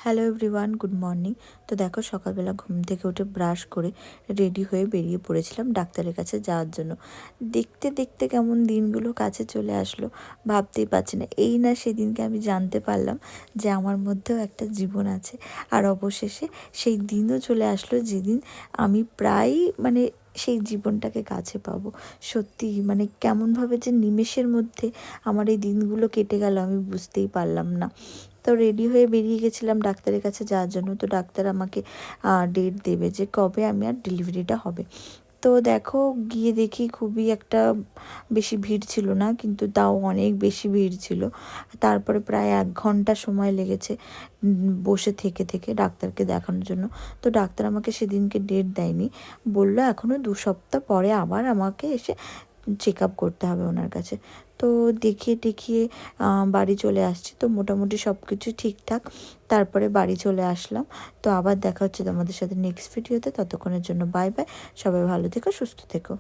Hello everyone, good morning. তো দেখো, সকালবেলা ঘুম থেকে উঠে ব্রাশ করে রেডি হয়ে বেরিয়ে পড়েছিলাম ডাক্তারের কাছে যাওয়ার জন্য। দেখতে দেখতে কেমন দিনগুলো কাছে চলে আসলো, ভাবতেই পারছি না। এই না সেদিনকে আমি জানতে পারলাম যে আমার মধ্যেও একটা জীবন আছে। আর অবশেষে সেই দিনও চলে আসলো যেদিন আমি প্রায় সেই জীবনটাকে কাছে পাবো। সত্যি কেমনভাবে যে নিমেষের মধ্যে আমার এই দিনগুলো কেটে গেল আমি বুঝতেই পারলাম না। তো রেডি হয়ে বেরিয়ে গেছিলাম ডাক্তারের কাছে যাওয়ার জন্য। তো ডাক্তার আমাকে ডেট দেবে যে কবে আমি আর ডেলিভারিটা হবে। তো দেখো, গিয়ে দেখি খুবই একটা বেশি ভিড় ছিল না, কিন্তু তাও অনেক বেশি ভিড় ছিল। তারপরে প্রায় 1 ঘন্টা সময় লেগেছে বসে থেকে থেকে ডাক্তারকে দেখানোর জন্য। তো ডাক্তার আমাকে সেদিনকে ডেট দেয়নি, বললো এখনও 2 সপ্তাহ পরে আবার আমাকে এসে চেক আপ করতে হবে ওনার কাছে। তো দেখিয়ে টেখিয়ে বাড়ি চলে আসছি। তো মোটামুটি সব কিছু ঠিকঠাক। তারপরে বাড়ি চলে আসলাম। তো আবার দেখা হচ্ছে তোমাদের সাথে নেক্সট ভিডিওতে। ততক্ষণের জন্য বাই বাই। সবাই ভালো থেকো, সুস্থ থেকো।